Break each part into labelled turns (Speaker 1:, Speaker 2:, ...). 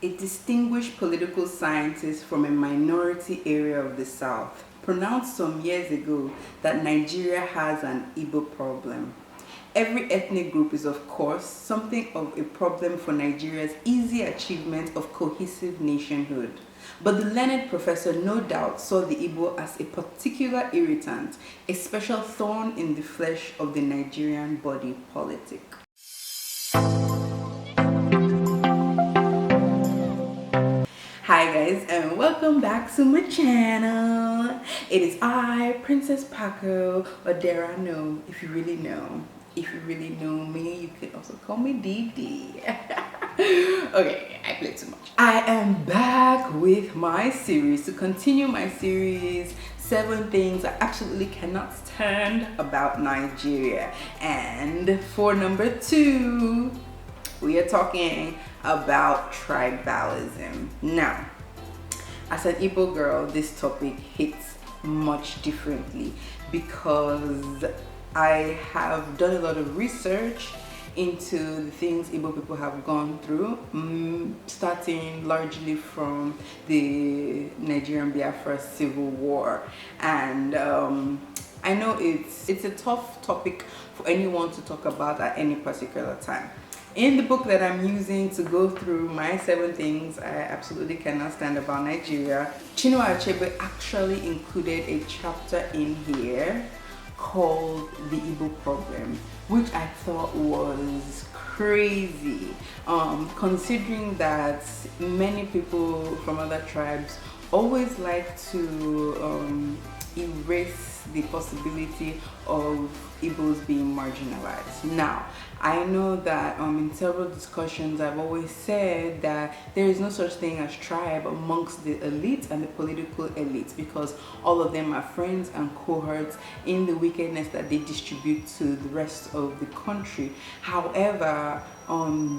Speaker 1: a distinguished political scientist from a minority area of the South, pronounced some years ago that Nigeria has an Igbo problem. Every ethnic group is, of course, something of a problem for Nigeria's easy achievement of cohesive nationhood. But the learned professor no doubt saw the Igbo as a particular irritant, a special thorn in the flesh of the Nigerian body politic. Hi guys, and welcome back to my channel. It is I, Princess Paco, or dare I know, if you really know. If you really know me, you can also call me DD. Okay, I play too much. I am back with my series, to continue my series, 7 things I absolutely cannot stand about Nigeria. And for number 2, we are talking about tribalism. Now, as an Igbo girl, this topic hits much differently because I have done a lot of research into the things Igbo people have gone through, starting largely from the Nigerian Biafra Civil War. And I know it's a tough topic for anyone to talk about at any particular time. In the book that I'm using to go through my 7 things I absolutely cannot stand about Nigeria, Chinua Achebe actually included a chapter in here called the Igbo problem, which I thought was crazy, considering that many people from other tribes always like to erase the possibility of Igbos being marginalized. Now, I know that in several discussions I've always said that there is no such thing as tribe amongst the elite and the political elites, because all of them are friends and cohorts in the wickedness that they distribute to the rest of the country. However,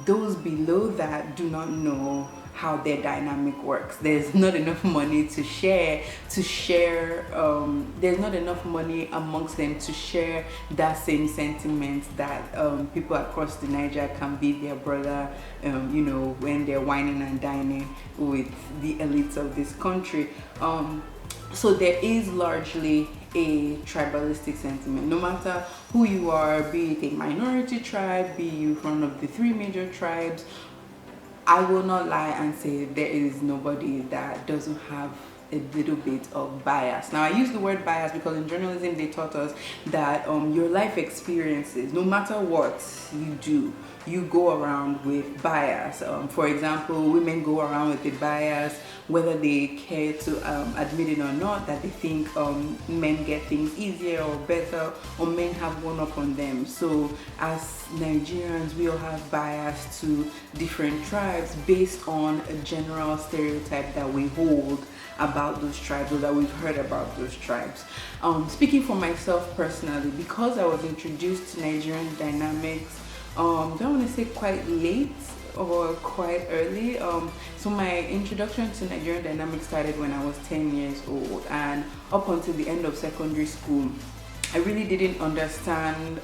Speaker 1: those below that do not know how their dynamic works. There's not enough money to share. There's not enough money amongst them to share that same sentiment that people across the Niger can be their brother, when they're whining and dining with the elites of this country. So there is largely a tribalistic sentiment. No matter who you are, be it a minority tribe, be you one of the 3 major tribes, I will not lie and say there is nobody that doesn't have a little bit of bias. Now, I use the word bias because in journalism they taught us that your life experiences, no matter what you do, you go around with bias. For example, women go around with a bias, whether they care to admit it or not, that they think men get things easier or better, or men have one up on them. So as Nigerians, we all have bias to different tribes based on a general stereotype that we hold about those tribes, or that we've heard about those tribes. Speaking for myself personally, because I was introduced to Nigerian dynamics, don't want to say quite late or quite early. So my introduction to Nigerian dynamics started when I was 10 years old, and up until the end of secondary school, I really didn't understand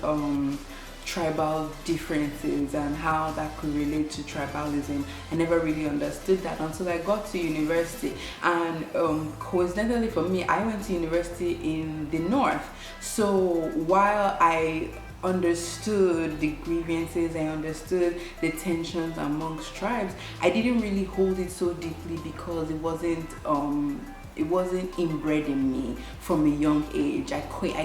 Speaker 1: tribal differences and how that could relate to tribalism. I never really understood that until I got to university. And coincidentally for me, I went to university in the north. So while I understood the grievances, I understood the tensions amongst tribes, I didn't really hold it so deeply because it wasn't inbred in me from a young age. I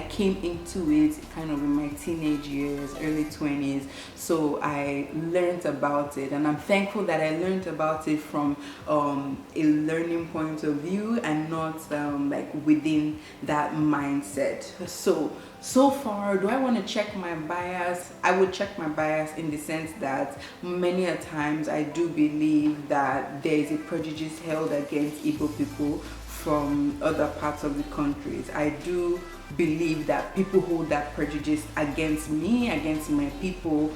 Speaker 1: came into it kind of in my teenage years, early 20s, so I learned about it, and I'm thankful that I learned about it from a learning point of view and not like within that mindset. So far, do I want to check my bias? I would check my bias in the sense that many a times I do believe that there is a prejudice held against Igbo people from other parts of the countries. I do believe that people hold that prejudice against me, against my people,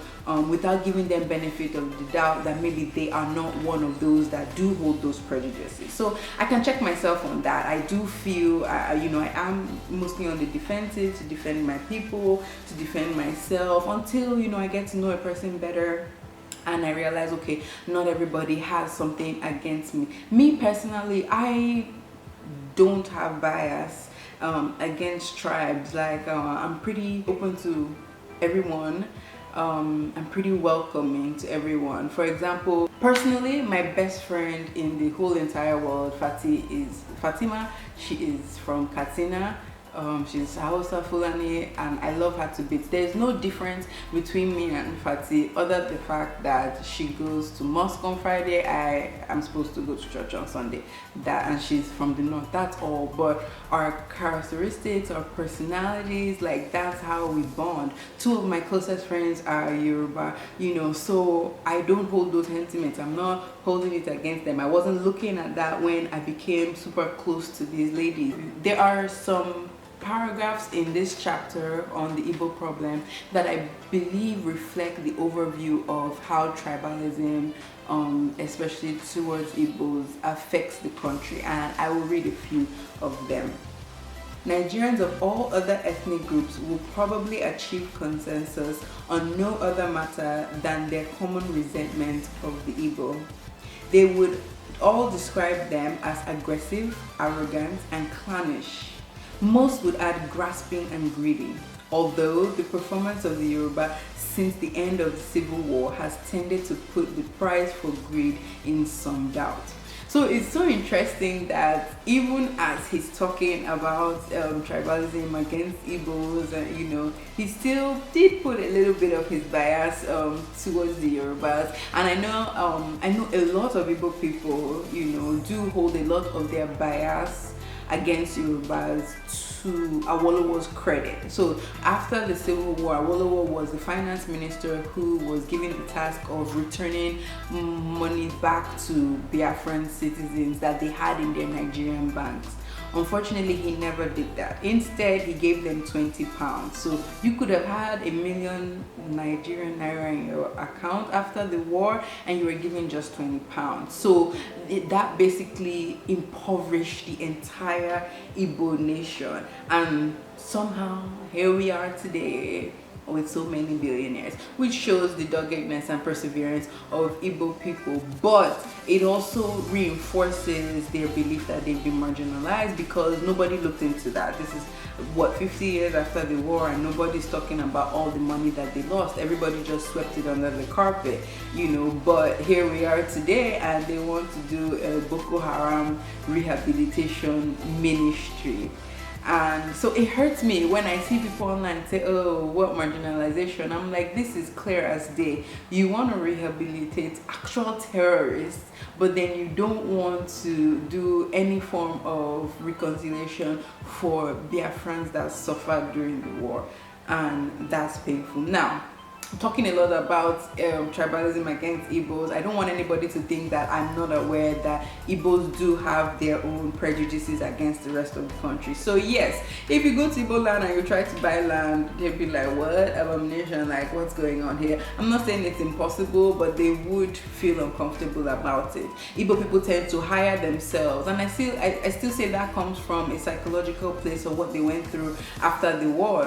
Speaker 1: without giving them benefit of the doubt that maybe they are not one of those that do hold those prejudices. So I can check myself on that. I do feel, I am mostly on the defensive to defend my people, to defend myself, until, I get to know a person better and I realized, okay, not everybody has something against me. Me personally, I don't have bias against tribes. Like I'm pretty open to everyone. I'm pretty welcoming to everyone. For example, personally, my best friend in the whole entire world, is Fatima. She is from Katsina. She's Hausa Fulani, and I love her to bits. There's no difference between me and Fati other than the fact that she goes to mosque on Friday. I am supposed to go to church on Sunday. And she's from the north. That's all. But our characteristics, our personalities, like that's how we bond. Two of my closest friends are Yoruba, so I don't hold those sentiments. I'm not holding it against them. I wasn't looking at that when I became super close to these ladies. There are some paragraphs in this chapter on the Igbo problem that I believe reflect the overview of how tribalism, especially towards Igbos, affects the country, and I will read a few of them. Nigerians of all other ethnic groups will probably achieve consensus on no other matter than their common resentment of the Igbo. They would all describe them as aggressive, arrogant, and clannish. Most would add grasping and greedy, although the performance of the Yoruba since the end of the Civil War has tended to put the price for greed in some doubt. So it's so interesting that even as he's talking about tribalism against Igbos, he still did put a little bit of his bias towards the Yorubas. And I know a lot of Igbo people, do hold a lot of their bias against Yorubas to Awolowo's credit. So after the Civil War, Awolowo was the finance minister who was given the task of returning money back to Biafran citizens that they had in their Nigerian banks. Unfortunately, he never did that. Instead, he gave them £20. So you could have had $1 million Nigerian naira in your account after the war, and you were given just £20. So that basically impoverished the entire Igbo nation. And somehow, here we are today with so many billionaires, which shows the doggedness and perseverance of Igbo people. But it also reinforces their belief that they've been marginalized, because nobody looked into that. This is 50 years after the war, and nobody's talking about all the money that they lost. Everybody just swept it under the carpet, but here we are today, and they want to do a Boko Haram rehabilitation ministry. And so it hurts me when I see people online say, oh, what marginalization? I'm like, this is clear as day. You want to rehabilitate actual terrorists, but then you don't want to do any form of reconciliation for Biafrans that suffered during the war. And that's painful. Now, I'm talking a lot about tribalism against Igbos. I don't want anybody to think that I'm not aware that Igbos do have their own prejudices against the rest of the country. So yes, if you go to Igbo land and you try to buy land, they'll be like, what? Abomination, like what's going on here? I'm not saying it's impossible, but they would feel uncomfortable about it. Igbo people tend to hire themselves, and I still say that comes from a psychological place of what they went through after the war.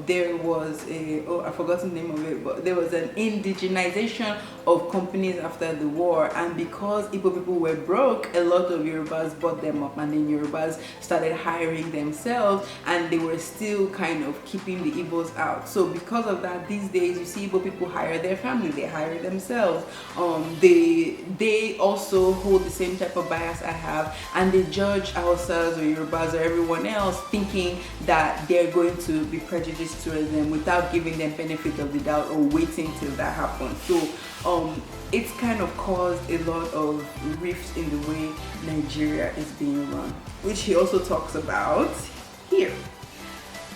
Speaker 1: There was I've forgotten the name of it, but there was an indigenization of companies after the war, and because Igbo people were broke, a lot of Yorubas bought them up, and then Yorubas started hiring themselves, and they were still kind of keeping the Igbos out. So because of that, these days you see Igbo people hire their family, they hire themselves. They also hold the same type of bias I have, and they judge Hausas or Yorubas or everyone else thinking that they're going to be prejudiced towards them without giving them benefit of the doubt or waiting till that happens. So it's kind of caused a lot of rifts in the way Nigeria is being run, which he also talks about here.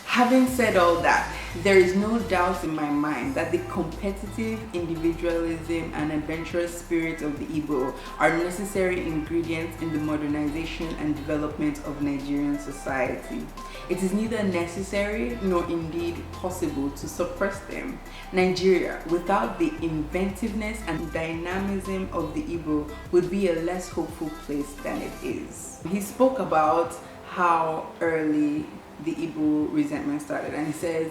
Speaker 1: Having said all that, there is no doubt in my mind that the competitive individualism and adventurous spirit of the Igbo are necessary ingredients in the modernization and development of Nigerian society. It is neither necessary nor indeed possible to suppress them. Nigeria, without the inventiveness and dynamism of the Igbo, would be a less hopeful place than it is. He spoke about how early the Igbo resentment started, and he says,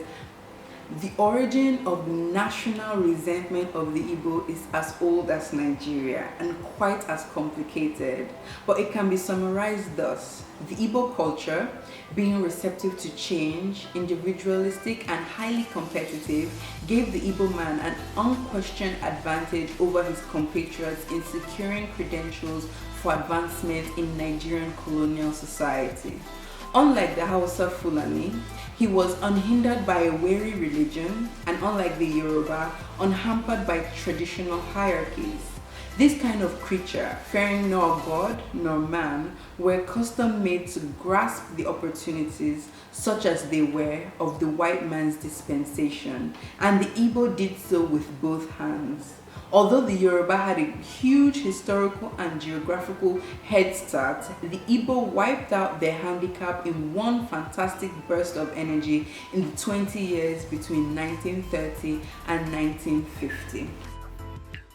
Speaker 1: The origin of national resentment of the Igbo is as old as Nigeria and quite as complicated, but it can be summarized thus. The Igbo culture, being receptive to change, individualistic and highly competitive, gave the Igbo man an unquestioned advantage over his compatriots in securing credentials for advancement in Nigerian colonial society. Unlike the Hausa Fulani, he was unhindered by a wary religion, and unlike the Yoruba, unhampered by traditional hierarchies. This kind of creature, fearing nor God nor man, were custom made to grasp the opportunities, such as they were, of the white man's dispensation, and the Igbo did so with both hands. Although the Yoruba had a huge historical and geographical head start, the Igbo wiped out their handicap in one fantastic burst of energy in the 20 years between 1930 and 1950.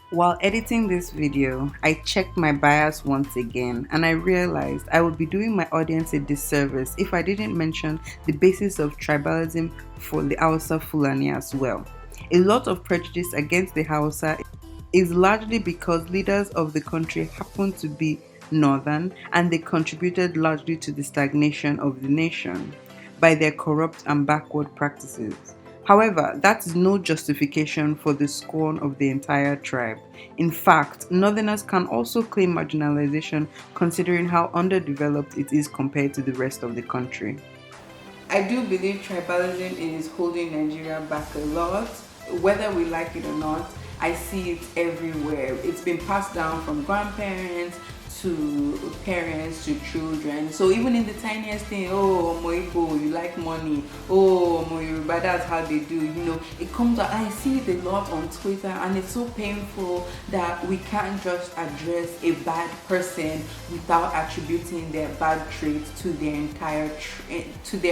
Speaker 1: While editing this video, I checked my bias once again, and I realized I would be doing my audience a disservice if I didn't mention the basis of tribalism for the Hausa Fulani as well. A lot of prejudice against the Hausa is largely because leaders of the country happen to be northern, and they contributed largely to the stagnation of the nation by their corrupt and backward practices. However, that is no justification for the scorn of the entire tribe. In fact, northerners can also claim marginalization considering how underdeveloped it is compared to the rest of the country. I do believe tribalism is holding Nigeria back a lot. Whether we like it or not, I see it everywhere. It's been passed down from grandparents to parents to children. So even in the tiniest thing, oh, Moibo, you like money. Oh, Moiba, that's how they do. It comes out. I see it a lot on Twitter, and it's so painful that we can't just address a bad person without attributing their bad traits to their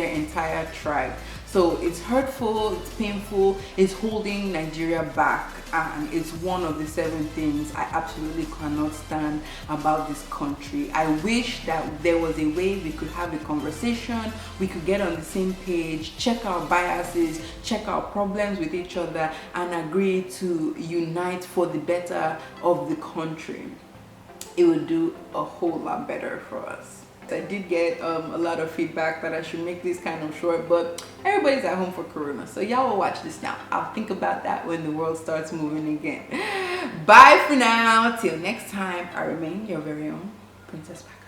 Speaker 1: entire tribe. So it's hurtful, it's painful, it's holding Nigeria back, and it's one of the 7 things I absolutely cannot stand about this country. I wish that there was a way we could have a conversation, we could get on the same page, check our biases, check our problems with each other, and agree to unite for the better of the country. It would do a whole lot better for us. I did get a lot of feedback that I should make this kind of short, but everybody's at home for Corona, so y'all will watch this now. I'll think about that when the world starts moving again. Bye for now. Till next time, I remain your very own Princess Pac.